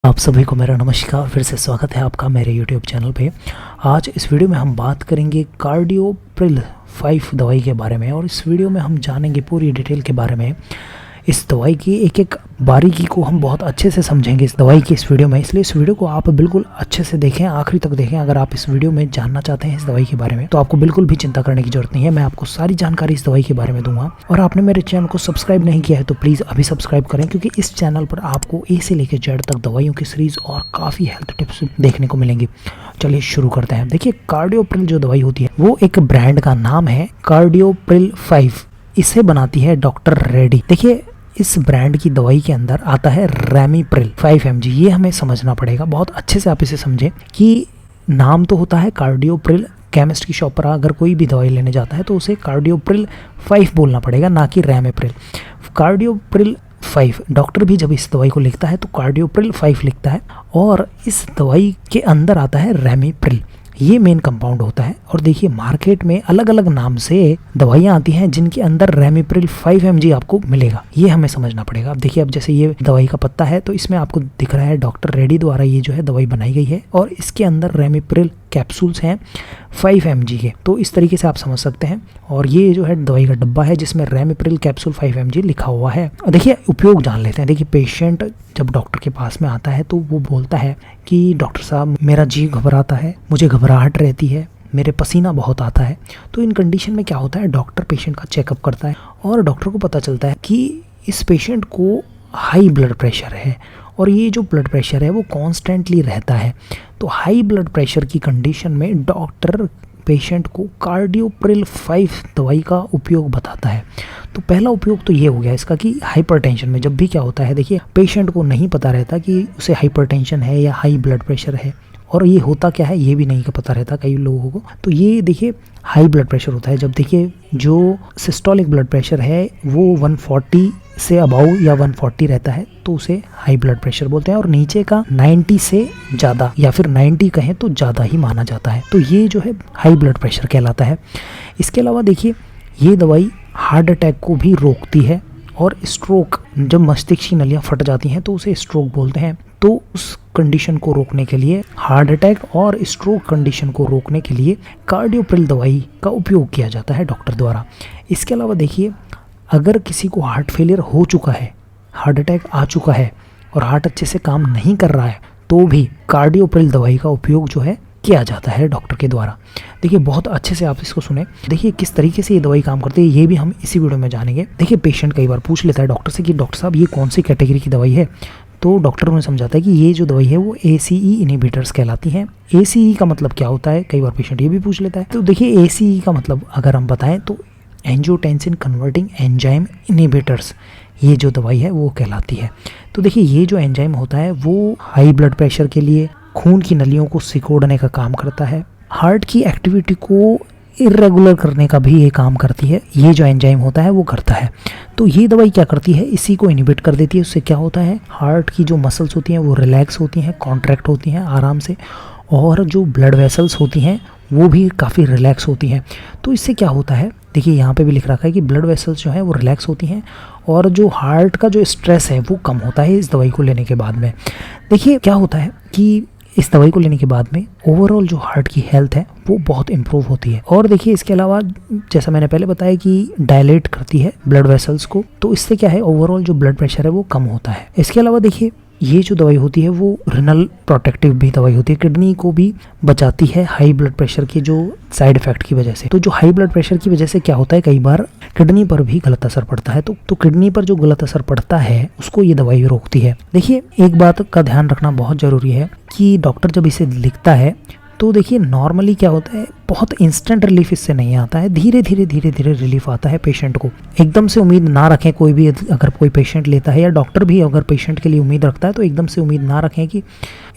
आप सभी को मेरा नमस्कार। फिर से स्वागत है आपका मेरे YouTube चैनल पे। आज इस वीडियो में हम बात करेंगे कार्डियोप्रिल 5 दवाई के बारे में और इस वीडियो में हम जानेंगे पूरी डिटेल के बारे में। इस दवाई की एक एक बारीकी को हम बहुत अच्छे से समझेंगे इस दवाई की इस वीडियो में, इसलिए इस वीडियो को आप बिल्कुल अच्छे से देखें, आखिरी तक देखें। अगर आप इस वीडियो में जानना चाहते हैं इस दवाई के बारे में तो आपको बिल्कुल भी चिंता करने की जरूरत नहीं है। मैं आपको सारी जानकारी इस दवाई के बारे में दूंगा। और आपने मेरे चैनल को सब्सक्राइब नहीं किया है तो प्लीज़ अभी सब्सक्राइब करें, क्योंकि इस चैनल पर आपको ए से लेकर जेड तक दवाइयों की सीरीज और काफ़ी हेल्थ टिप्स देखने को मिलेंगी। चलिए शुरू करते हैं। देखिए, कार्डियोप्रिल जो दवाई होती है वो एक ब्रांड का नाम है कार्डियोप्रिल 5। इसे बनाती है डॉक्टर रेड्डी। देखिए, इस ब्रांड की दवाई के अंदर आता है रैमीप्रिल 5 mg। ये हमें समझना पड़ेगा, बहुत अच्छे से आप इसे समझें कि नाम तो होता है कार्डियोप्रिल। केमिस्ट की शॉप पर अगर कोई भी दवाई लेने जाता है तो उसे कार्डियोप्रिल 5 बोलना पड़ेगा, ना कि रैमीप्रिल। कार्डियोप्रिल 5 डॉक्टर भी जब इस दवाई को लिखता है तो कार्डियोप्रिल 5 लिखता है, और इस दवाई के अंदर आता है रैमीप्रिल। ये मेन कंपाउंड होता है। और देखिए, मार्केट में अलग अलग नाम से दवाइयाँ आती हैं जिनके अंदर रैमीप्रिल 5 mg आपको मिलेगा, ये हमें समझना पड़ेगा। अब देखिए, अब जैसे ये दवाई का पत्ता है तो इसमें आपको दिख रहा है डॉक्टर रेड्डी द्वारा ये जो है दवाई बनाई गई है, और इसके अंदर रैमीप्रिल कैप्सूल्स हैं 5 mg के। तो इस तरीके से आप समझ सकते हैं। और ये जो है दवाई का डब्बा है जिसमें रैमीप्रिल कैप्सूल 5 mg लिखा हुआ है। देखिए, उपयोग जान लेते हैं। देखिए, पेशेंट जब डॉक्टर के पास में आता है तो वो बोलता है कि डॉक्टर साहब, मेरा जी घबराता है, मुझे घबराहट रहती है, मेरे पसीना बहुत आता है। तो इन कंडीशन में क्या होता है, डॉक्टर पेशेंट का चेकअप करता है और डॉक्टर को पता चलता है कि इस पेशेंट को हाई ब्लड प्रेशर है, और ये जो ब्लड प्रेशर है वो कॉन्स्टेंटली रहता है। तो हाई ब्लड प्रेशर की कंडीशन में डॉक्टर पेशेंट को कार्डियोप्रिल 5 दवाई का उपयोग बताता है। तो पहला उपयोग तो ये हो गया इसका कि हाइपरटेंशन में जब भी क्या होता है, देखिए, पेशेंट को नहीं पता रहता कि उसे हाइपरटेंशन है या हाई ब्लड प्रेशर है, और ये होता क्या है ये भी नहीं पता रहता कई लोगों को। तो ये देखिए, हाई ब्लड प्रेशर होता है जब, देखिए, जो सिस्टोलिक ब्लड प्रेशर है वो 140 से अबाउ या 140 रहता है तो उसे हाई ब्लड प्रेशर बोलते हैं, और नीचे का 90 से ज़्यादा या फिर 90 कहें तो ज़्यादा ही माना जाता है। तो ये जो है हाई ब्लड प्रेशर कहलाता है। इसके अलावा देखिए, ये दवाई हार्ट अटैक को भी रोकती है, और स्ट्रोक, जब मस्तिष्क की नलियाँ फट जाती हैं तो उसे स्ट्रोक बोलते हैं। तो उस कंडीशन को रोकने के लिए, हार्ट अटैक और स्ट्रोक कंडीशन को रोकने के लिए कार्डियोप्रिल दवाई का उपयोग किया जाता है डॉक्टर द्वारा। इसके अलावा देखिए, अगर किसी को हार्ट फेलियर हो चुका है, हार्ट अटैक आ चुका है और हार्ट अच्छे से काम नहीं कर रहा है, तो भी कार्डियोप्रिल दवाई का उपयोग जो है किया जाता है डॉक्टर के द्वारा। देखिए, बहुत अच्छे से आप इसको सुने। देखिए, किस तरीके से ये दवाई काम करती है ये भी हम इसी वीडियो में जानेंगे। देखिए, पेशेंट कई बार पूछ लेता है डॉक्टर से कि डॉक्टर साहब, ये कौन सी कैटेगरी की दवाई है। तो डॉक्टर उन्हें समझाता है कि ये जो दवाई है वो ACE इनहिबिटर्स कहलाती हैं। ACE का मतलब क्या होता है, कई बार पेशेंट ये भी पूछ लेता है। तो देखिए, ACE का मतलब अगर हम बताएं तो एंजियोटेंसिन कन्वर्टिंग एंजाइम इनहिबिटर्स, ये जो दवाई है वो कहलाती है। तो देखिए, ये जो एंजाइम होता है वो हाई ब्लड प्रेशर के लिए खून की नलियों को सिकोड़ने का काम करता है, हार्ट की एक्टिविटी को इरेगुलर करने का भी ये काम करती है, ये जो एंजाइम होता है वो करता है। तो ये दवाई क्या करती है, इसी को इनहिबिट कर देती है। उससे क्या होता है, हार्ट की जो मसल्स होती हैं वो रिलैक्स होती हैं, कॉन्ट्रैक्ट होती हैं आराम से, और जो ब्लड वेसल्स होती हैं वो भी काफ़ी रिलैक्स होती हैं। तो इससे क्या होता है, देखिए यहाँ पे भी लिख रखा है कि ब्लड वेसल्स जो हैं वो रिलैक्स होती हैं, और जो हार्ट का जो स्ट्रेस है वो कम होता है इस दवाई को लेने के बाद में। देखिए, क्या होता है कि इस दवाई को लेने के बाद में ओवरऑल जो हार्ट की हेल्थ है वो बहुत इंप्रूव होती है। और देखिए, इसके अलावा जैसा मैंने पहले बताया कि डायलेट करती है ब्लड वेसल्स को, तो इससे क्या है, ओवरऑल जो ब्लड प्रेशर है वो कम होता है। इसके अलावा देखिए, ये जो दवाई होती है वो रिनल प्रोटेक्टिव भी दवाई होती है, किडनी को भी बचाती है हाई ब्लड प्रेशर के जो साइड इफेक्ट की वजह से। तो जो हाई ब्लड प्रेशर की वजह से क्या होता है, कई बार किडनी पर भी गलत असर पड़ता है। तो किडनी पर जो गलत असर पड़ता है उसको ये दवाई रोकती है। देखिए, एक बात का ध्यान रखना बहुत जरूरी है कि डॉक्टर जब इसे लिखता है तो देखिए, नॉर्मली क्या होता है, बहुत इंस्टेंट रिलीफ इससे नहीं आता है, धीरे धीरे रिलीफ आता है पेशेंट को। एकदम से उम्मीद ना रखें, कोई भी अगर कोई पेशेंट लेता है या डॉक्टर भी अगर पेशेंट के लिए उम्मीद रखता है तो एकदम से उम्मीद ना रखें कि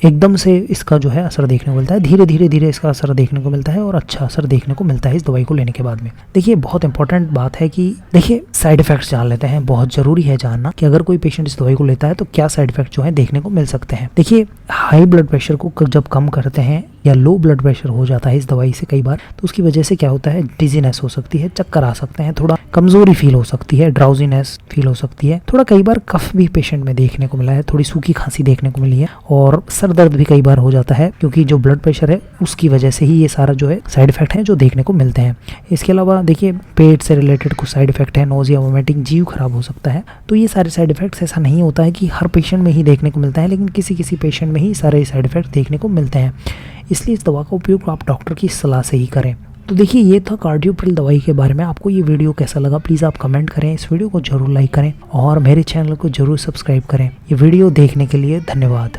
एकदम से इसका जो है असर देखने को मिलता है। धीरे धीरे इसका असर देखने को मिलता है, और अच्छा असर देखने को मिलता है इस दवाई को लेने के बाद में। देखिए, बहुत इंपॉर्टेंट बात है कि देखिए, साइड इफेक्ट्स जान लेते हैं। बहुत जरूरी है जानना कि अगर कोई पेशेंट इस दवाई को लेता है तो क्या साइड इफेक्ट जो है देखने को मिल सकते हैं। देखिए, हाई ब्लड प्रेशर को जब कम करते हैं या लो ब्लड प्रेशर हो जाता है इस दवाई से कई बार, तो उसकी वजह से क्या होता है, डिजीनेस हो सकती है, चक्कर आ सकते हैं, थोड़ा कमजोरी फील हो सकती है, ड्राउजीनेस फील हो सकती है, थोड़ा कई बार कफ भी पेशेंट में देखने को मिला है, थोड़ी सूखी खांसी देखने को मिली है, और सर दर्द भी कई बार हो जाता है, क्योंकि जो ब्लड प्रेशर है उसकी वजह से ही ये सारा जो है साइड इफेक्ट है जो देखने को मिलते हैं। इसके अलावा देखिए पेट से रिलेटेड कुछ साइड इफेक्ट है, नोजिया, वोमिटिंग, जीव खराब हो सकता है। तो ये सारे साइड इफेक्ट्स ऐसा नहीं होता है कि हर पेशेंट में ही देखने को मिलता है, लेकिन किसी किसी पेशेंट में ही सारे साइड इफेक्ट देखने को मिलते हैं। इसलिए इस दवा का उपयोग आप डॉक्टर की सलाह से ही करें। तो देखिए ये था कार्डियोप्रिल दवाई के बारे में। आपको ये वीडियो कैसा लगा प्लीज़ आप कमेंट करें, इस वीडियो को जरूर लाइक करें और मेरे चैनल को जरूर सब्सक्राइब करें। ये वीडियो देखने के लिए धन्यवाद।